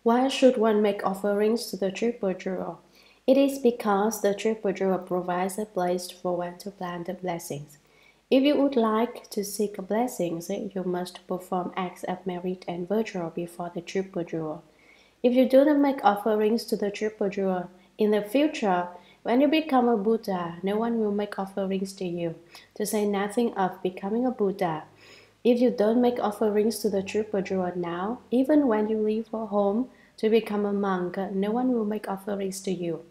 Why should one make offerings to the Triple Jewel? It is because the Triple Jewel provides a place for one to plant the blessings. If you would like to seek blessings, you must perform acts of merit and virtue before the Triple Jewel. If you do not make offerings to the Triple Jewel, in the future, when you become a Buddha, no one will make offerings to you, to say nothing of becoming a Buddha. If you don't make offerings to the Triple Jewel now, even when you leave for home to become a monk, no one will make offerings to you.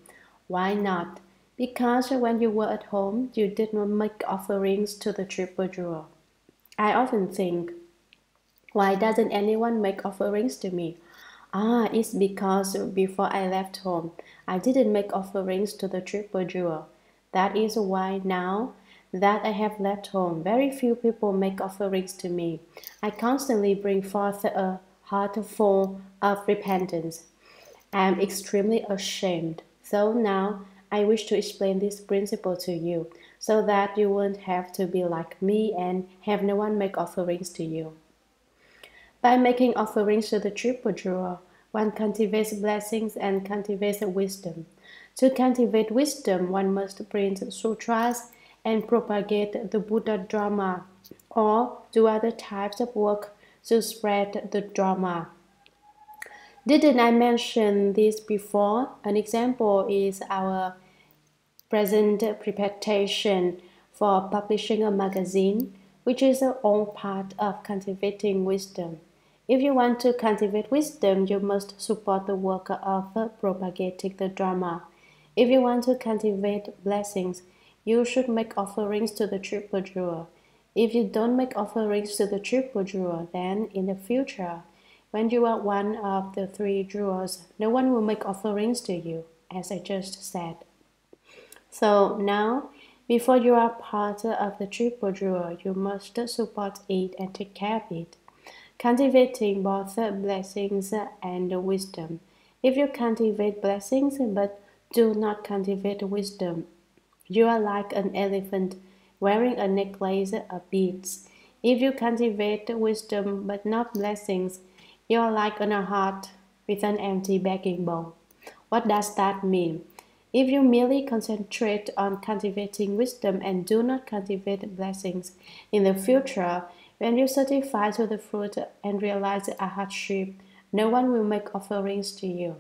Why not? Because when you were at home, you did not make offerings to the Triple Jewel. I often think, why doesn't anyone make offerings to me? It's because before I left home, I didn't make offerings to the Triple Jewel. That is why now that I have left home, very few people make offerings to me. I constantly bring forth a heart full of repentance. I am extremely ashamed. So now I wish to explain this principle to you, so that you won't have to be like me and have no one make offerings to you. By making offerings to the Triple Jewel, one cultivates blessings and cultivates wisdom. To cultivate wisdom, one must print sutras and propagate the Buddha Dharma, or do other types of work to spread the Dharma. Didn't I mention this before? An example is our present preparation for publishing a magazine, which is all part of cultivating wisdom. If you want to cultivate wisdom, you must support the work of propagating the Dharma. If you want to cultivate blessings, you should make offerings to the Triple Jewel. If you don't make offerings to the Triple Jewel, then in the future, when you are one of the three jewels, no one will make offerings to you, as I just said. So now, before you are part of the Triple Jewel, you must support it and take care of it, cultivating both blessings and wisdom. If you cultivate blessings but do not cultivate wisdom, you are like an elephant wearing a necklace of beads. If you cultivate wisdom but not blessings, you are like a heart with an empty begging bowl. What does that mean? If you merely concentrate on cultivating wisdom and do not cultivate blessings, in the future, when you certify to the fruit and realize a hardship, no one will make offerings to you.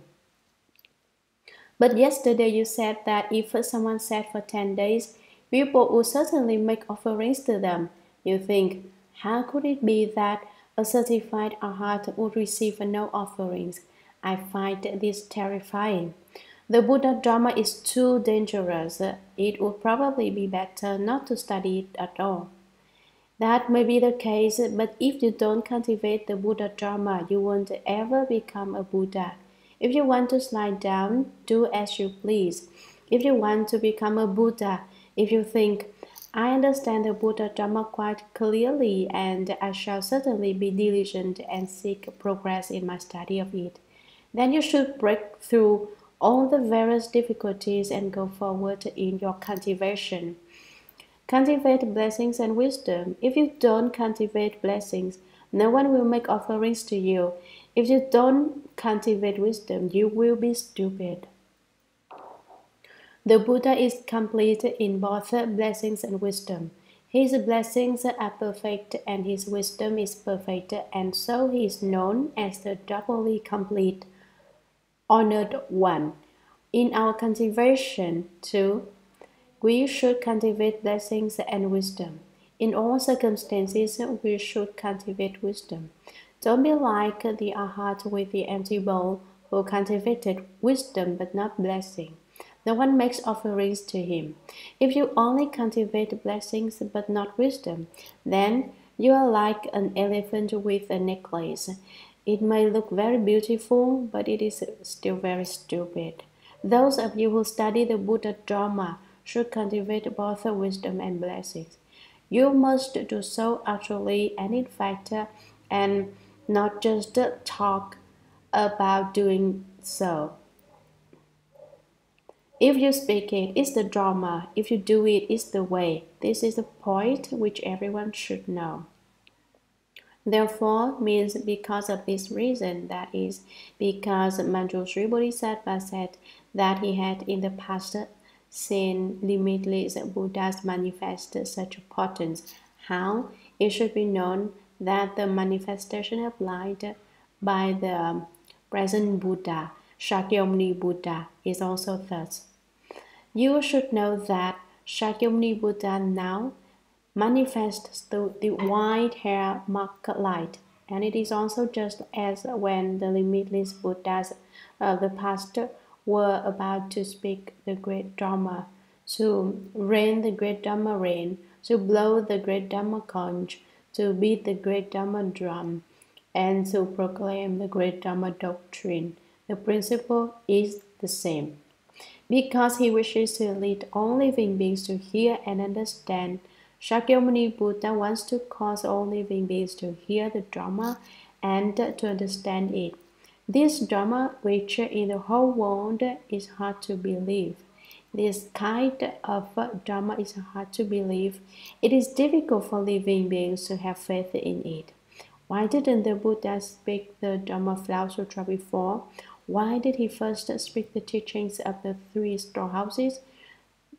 But yesterday you said that if someone sat for 10 days, people would certainly make offerings to them. You think, how could it be that a certified arhat would receive no offerings? I find this terrifying. The Buddha Dharma is too dangerous. It would probably be better not to study it at all. That may be the case, but if you don't cultivate the Buddha Dharma, you won't ever become a Buddha. If you want to slide down, do as you please. If you want to become a Buddha, if you think, I understand the Buddha Dharma quite clearly and I shall certainly be diligent and seek progress in my study of it, then you should break through all the various difficulties and go forward in your cultivation. Cultivate blessings and wisdom. If you don't cultivate blessings, no one will make offerings to you. If you don't cultivate wisdom, you will be stupid. The Buddha is complete in both blessings and wisdom. His blessings are perfect and his wisdom is perfect, and so he is known as the doubly complete, honored one. In our cultivation, too, we should cultivate blessings and wisdom. In all circumstances, we should cultivate wisdom. Don't be like the arhat with the empty bowl who cultivated wisdom but not blessing. No one makes offerings to him. If you only cultivate blessings but not wisdom, then you are like an elephant with a necklace. It may look very beautiful, but it is still very stupid. Those of you who study the Buddha Dharma should cultivate both wisdom and blessings. You must do so actually and in fact, and not just talk about doing so. If you speak it, it's the Dharma. If you do it, it's the way. This is the point which everyone should know. Therefore means because of this reason, that is, because Manjushri Bodhisattva said that he had in the past seen limitless Buddhas manifest such potence. How? It should be known that the manifestation applied by the present Buddha, Shakyamuni Buddha, is also thus. You should know that Shakyamuni Buddha now manifests the white hair mark light, and it is also just as when the limitless Buddhas of the past were about to speak the great Dharma, to rain the great Dharma rain, to blow the great Dharma conch, to beat the great Dharma drum, and to proclaim the great Dharma doctrine. The principle is the same. Because he wishes to lead all living beings to hear and understand, Shakyamuni Buddha wants to cause all living beings to hear the Dharma and to understand it. This Dharma, which in the whole world is hard to believe, this kind of Dharma is hard to believe. It is difficult for living beings to have faith in it. Why didn't the Buddha speak the Dharma Flower Sutra before? Why did he first speak the teachings of the three storehouses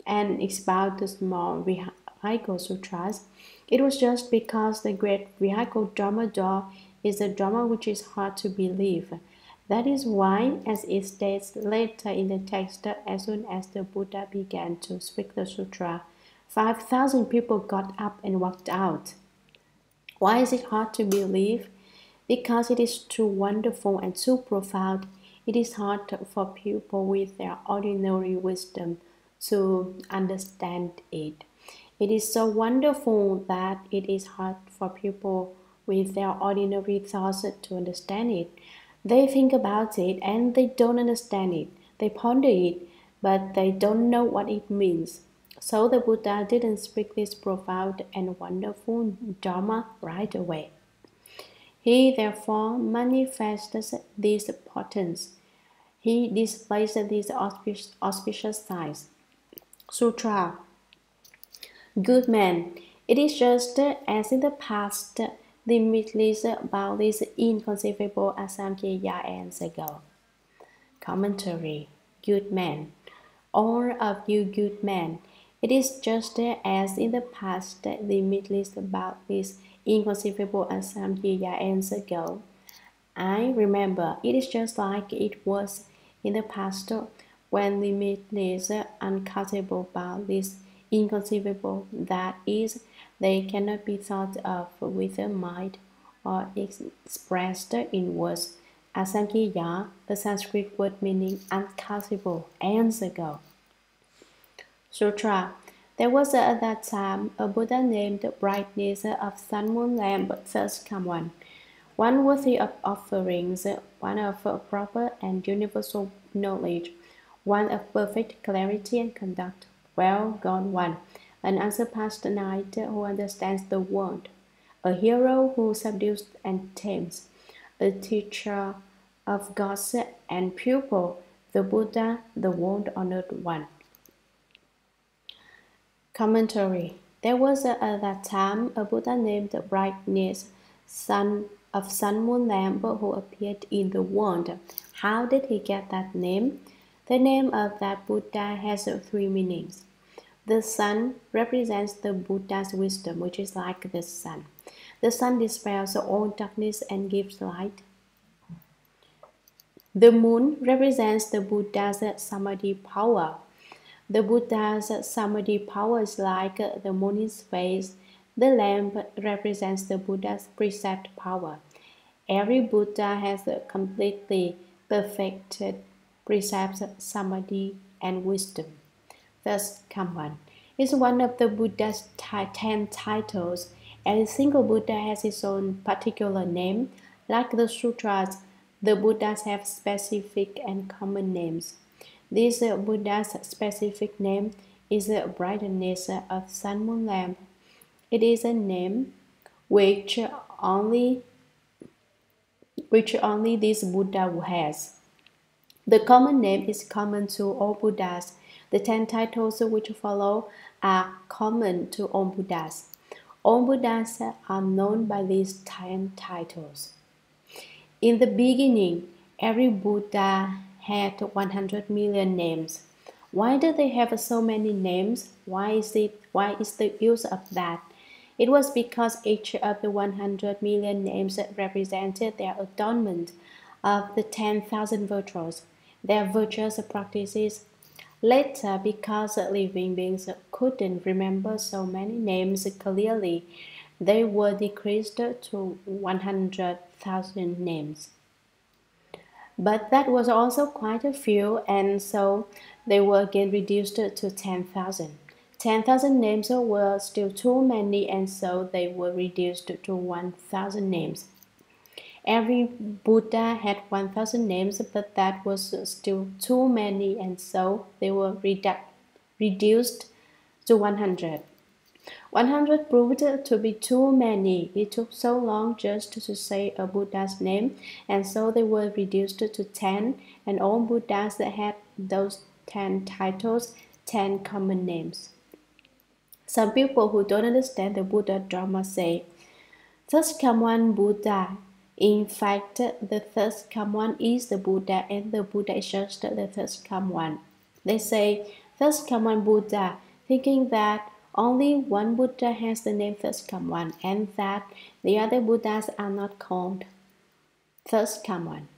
and expound the small vehicle sutras? It was just because the great vehicle Dharma door is a Dharma which is hard to believe. That is why, as it states later in the text, as soon as the Buddha began to speak the sutra, 5,000 people got up and walked out. Why is it hard to believe? Because it is too wonderful and too profound. It is hard for people with their ordinary wisdom to understand it. It is so wonderful that it is hard for people with their ordinary thoughts to understand it. They think about it and they don't understand it. They ponder it, but they don't know what it means. So the Buddha didn't speak this profound and wonderful Dharma right away. He therefore manifests this potence. He displays these auspicious signs. Sutra. Good man, it is just as in the past, limitless, boundless, inconceivable asamkhya ends ago. Commentary. Good man. All of you good men, it is just as in the past, limitless, boundless, inconceivable asamkhya ends ago. I remember it is just like it was in the past when limitless, uncountable, boundless, inconceivable, that is, they cannot be thought of with the mind or expressed in words. Asamkhya, the Sanskrit word meaning uncountable, ends ago. Sutra. There was at that time a Buddha named Brightness of Sun Moon Lamp, thus come one worthy of offerings, one of proper and universal knowledge, one of perfect clarity and conduct, well gone one, an unsurpassed knight who understands the world, a hero who subdues and tames, a teacher of gods and pupil, the Buddha, the world-honored one. Commentary. There was at that time a Buddha named Brightness, son of Sun Moon Lamp, who appeared in the world. How did he get that name? The name of that Buddha has three meanings. The sun represents the Buddha's wisdom, which is like the sun. The sun dispels all darkness and gives light. The moon represents the Buddha's samadhi power. The Buddha's samadhi power is like the moon's face. The lamp represents the Buddha's precept power. Every Buddha has a completely perfected precepts, samadhi, and wisdom. Thus, Kamban is one of the Buddha's 10 titles. Every single Buddha has its own particular name. Like the sutras, the Buddhas have specific and common names. This Buddha's specific name is the brightness of Sun Moon Lamp. It is a name which only this Buddha has. The common name is common to all Buddhas. The 10 titles which follow are common to all Buddhas. All Buddhas are known by these 10 titles. In the beginning, every Buddha had 100 million names. Why do they have so many names? Why is the use of that? It was because each of the 100 million names represented their adornment of the 10,000 virtues, their virtuous practices. Later, because living beings couldn't remember so many names clearly, they were decreased to 100,000 names. But that was also quite a few, and so they were again reduced to 10,000. 10,000 names were still too many, and so they were reduced to 1,000 names. Every Buddha had 1,000 names, but that was still too many, and so they were reduced to 100. 100 proved to be too many. It took so long just to say a Buddha's name, and so they were reduced to 10, and all Buddhas had those 10 titles, 10 common names. Some people who don't understand the Buddha Dharma say, "Thus come one Buddha." In fact, the third come one is the Buddha, and the Buddha is just the third come one. They say, "Thus come one Buddha," thinking that only one Buddha has the name third come one, and that the other Buddhas are not called third come one.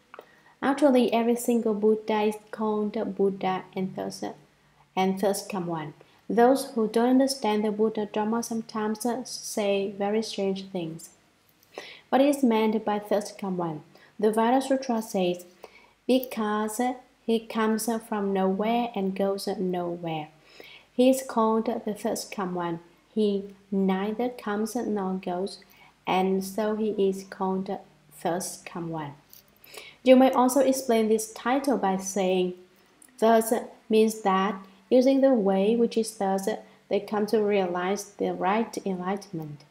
Actually, every single Buddha is called Buddha and third come one. Those who don't understand the Buddha Dharma sometimes say very strange things. What is meant by third come one? The Vajra Sutra says, because he comes from nowhere and goes nowhere. He is called the third come one. He neither comes nor goes, and so he is called third come one. You may also explain this title by saying, "Thus" means that, using the way which is thus, they come to realize the right enlightenment.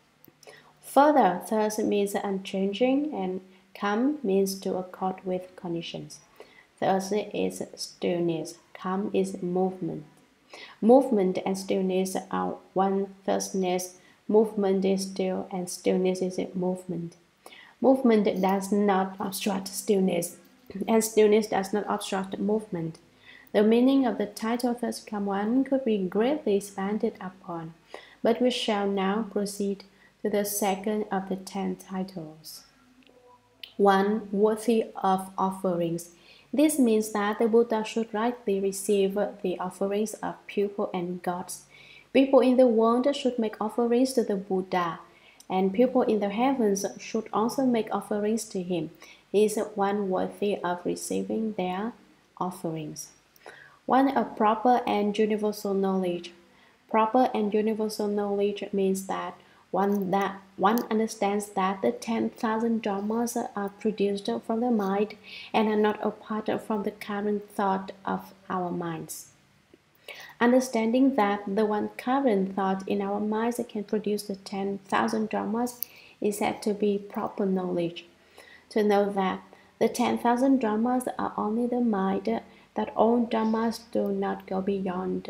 Further, thus means unchanging, and come means to accord with conditions. Thus is stillness, come is movement. Movement and stillness are one thusness. Movement is still, and stillness is movement. Movement does not obstruct stillness, and stillness does not obstruct movement. The meaning of the title thus come one could be greatly expanded upon, but we shall now proceed to the second of the 10 titles. 1. Worthy of offerings. This means that the Buddha should rightly receive the offerings of people and gods. People in the world should make offerings to the Buddha, and people in the heavens should also make offerings to him. He is one worthy of receiving their offerings. 1. A proper and universal knowledge. Proper and universal knowledge means that one understands that the 10,000 dharmas are produced from the mind and are not apart from the current thought of our minds. Understanding that the one current thought in our minds can produce the 10,000 dharmas is said to be proper knowledge. To know that the 10,000 dharmas are only the mind, that all dharmas do not go beyond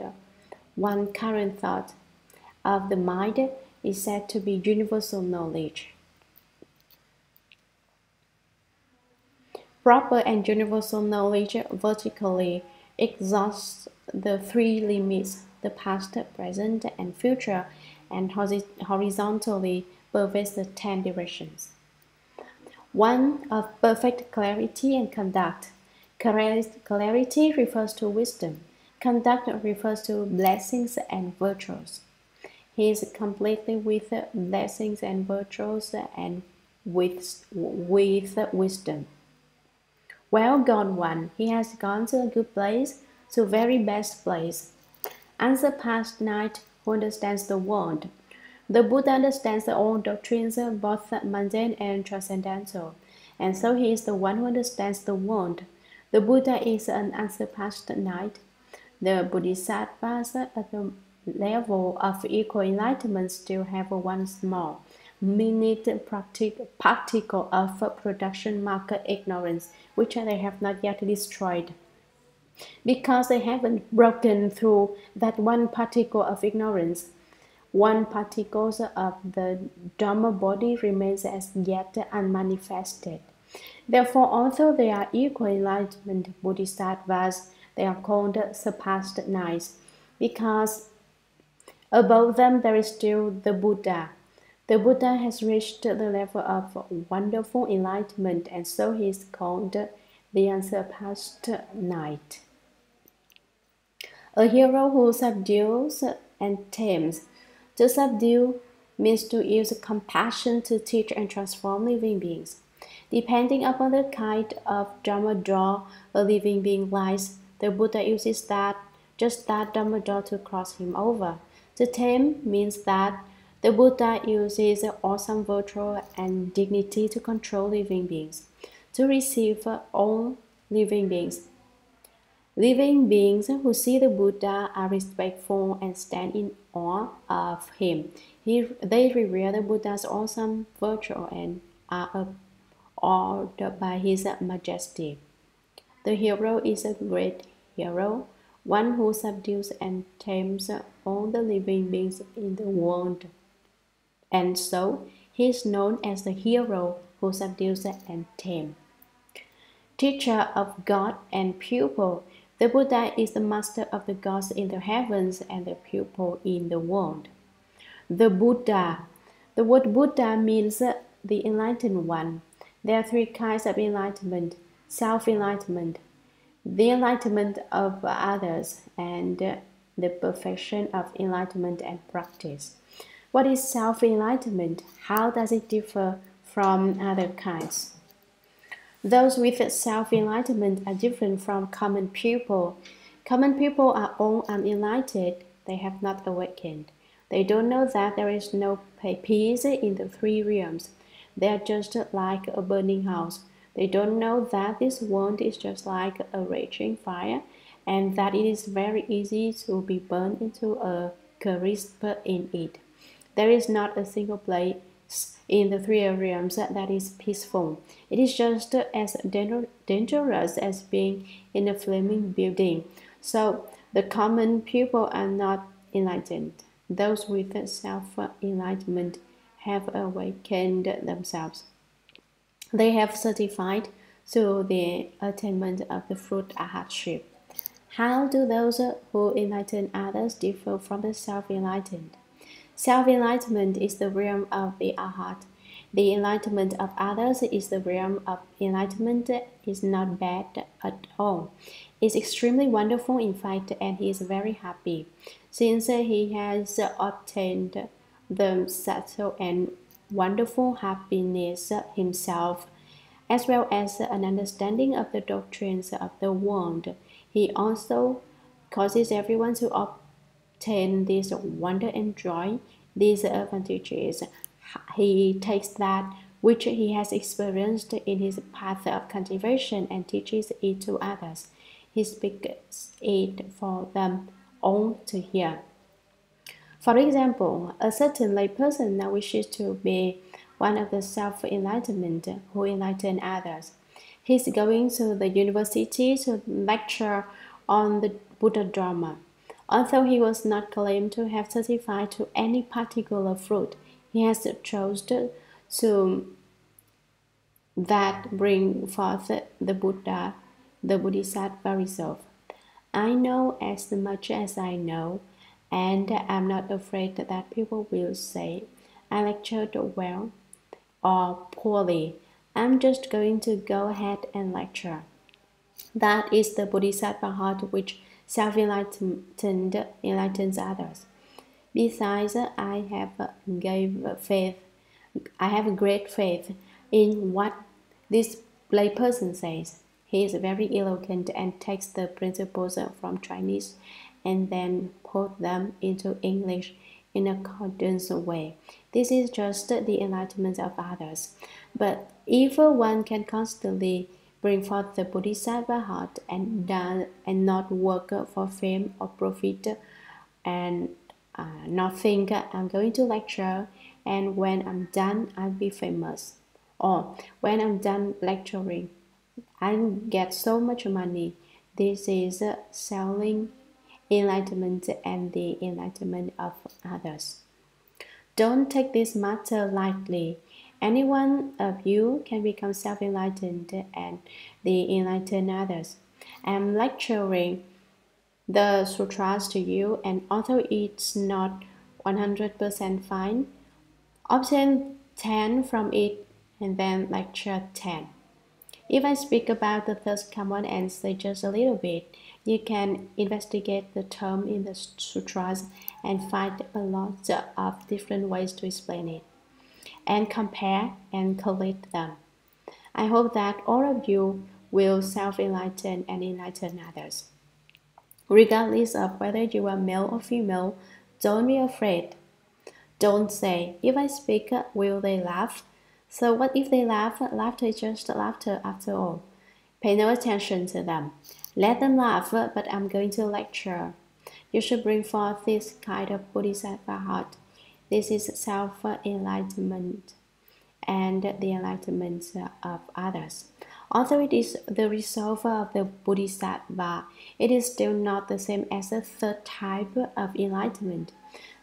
one current thought of the mind, is said to be universal knowledge. Proper and universal knowledge vertically exhausts the three limits, the past, present, and future, and horizontally pervades the 10 directions. 1. Of perfect clarity and conduct. Clarity refers to wisdom. Conduct refers to blessings and virtues. He is completely with blessings and virtues and with wisdom. Well gone one, he has gone to a good place, to a very best place. Unsurpassed knight who understands the world. The Buddha understands all doctrines, both mundane and transcendental, and so he is the one who understands the world. The Buddha is an unsurpassed knight. The Bodhisattvas at the level of equal enlightenment still have one small, minute particle of production market ignorance, which they have not yet destroyed. Because they haven't broken through that one particle of ignorance, one particle of the Dharma body remains as yet unmanifested. Therefore, although they are equal enlightenment bodhisattvas, they are called surpassed knights, because above them there is still the Buddha. The Buddha has reached the level of wonderful enlightenment, and so he is called the unsurpassed knight. A hero who subdues and tames. To subdue means to use compassion to teach and transform living beings. Depending upon the kind of Dharma door a living being lies, the Buddha uses just that Dharma door to cross him over. To tame means that the Buddha uses awesome virtue and dignity to control living beings, to receive all living beings. Living beings who see the Buddha are respectful and stand in awe of him. They revere the Buddha's awesome virtue and are awed by his majesty. The hero is a great hero, one who subdues and tames all the living beings in the world. And so he is known as the hero who subdues and tames. Teacher of God and pupil. The Buddha is the master of the gods in the heavens and the pupil in the world. The Buddha. The word Buddha means the enlightened one. There are three kinds of enlightenment: self-enlightenment, the enlightenment of others, and the perfection of enlightenment and practice. What is self-enlightenment? How does it differ from other kinds? Those with self-enlightenment are different from common people. Common people are all unenlightened. They have not awakened. They don't know that there is no peace in the three realms. They are just like a burning house. They don't know that this world is just like a raging fire, and that it is very easy to be burned into a crisp in it. There is not a single place in the three realms that is peaceful. It is just as dangerous as being in a flaming building. So the common people are not enlightened. Those with self-enlightenment have awakened themselves. They have certified to the attainment of the fruit arhatship. How do those who enlighten others differ from the self-enlightened? Self-enlightenment is the realm of the arhat. The enlightenment of others is the realm of enlightenment. Is not bad at all. It's extremely wonderful, in fact, and he is very happy, since he has obtained the subtle and wonderful happiness himself, as well as an understanding of the doctrines of the world. He also causes everyone to obtain this wonder and joy, these advantages. He takes that which he has experienced in his path of cultivation and teaches it to others. He speaks it for them all to hear. For example, a certain layperson now wishes to be one of the self-enlightenment who enlighten others. He is going to the university to lecture on the Buddha Dharma. Although he was not claimed to have certified to any particular fruit, he has chosen to that bring forth the Buddha, the Bodhisattva resolve. I know as much as I know, and I'm not afraid that people will say I lectured well or poorly. I'm just going to go ahead and lecture. That is the Bodhisattva heart which self-enlightened enlightens others. Besides, I have great faith in what this layperson says. He is very eloquent and takes the principles from Chinese and then put them into English in a condensed way. This is just the enlightenment of others. But if one can constantly bring forth the Bodhisattva heart and not work for fame or profit, and not think I'm going to lecture, and when I'm done I'll be famous, or when I'm done lecturing I'll get so much money. This is selling enlightenment and the enlightenment of others. Don't take this matter lightly. Any one of you can become self-enlightened and enlighten others. I'm lecturing the sutras to you, and although it's not 100% fine, obtain 10 from it and then lecture 10. If I speak about the third common and say just a little bit, you can investigate the term in the sutras and find a lot of different ways to explain it, and compare and collect them. I hope that all of you will self-enlighten and enlighten others. Regardless of whether you are male or female, don't be afraid. Don't say, if I speak, will they laugh? So what if they laugh? Laughter is just laughter after all. Pay no attention to them. Let them laugh, but I'm going to lecture. You should bring forth this kind of bodhisattva heart. This is self-enlightenment and the enlightenment of others. Although it is the result of the bodhisattva, it is still not the same as the third type of enlightenment,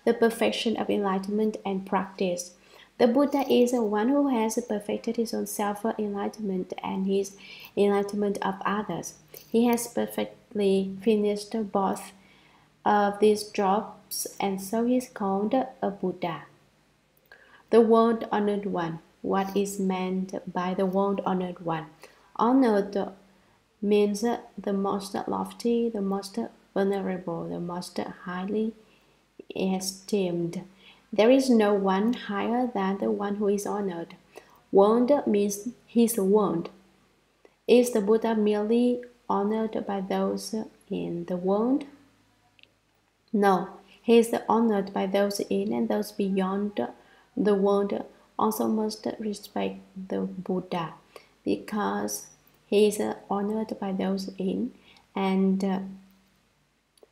the perfection of enlightenment and practice. The Buddha is the one who has perfected his own self-enlightenment and his enlightenment of others. He has perfectly finished both of these jobs, and so he is called a Buddha. The world-honored one. What is meant by the world-honored one? Honored means the most lofty, the most venerable, the most highly esteemed. There is no one higher than the one who is honored. World means his world. Is the Buddha merely honored by those in the world? No, he is honored by those in and those beyond the world also must respect the Buddha, because he is honored by those in and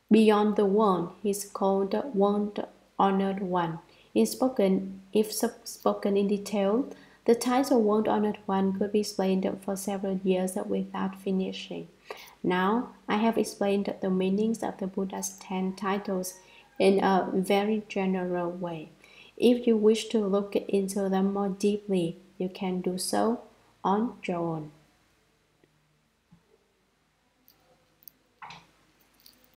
beyond the world. He is called world honored one. If spoken in detail, the title world honored one could be explained for several years without finishing. Now I have explained the meanings of the Buddha's 10 titles in a very general way. If you wish to look into them more deeply, you can do so on your own.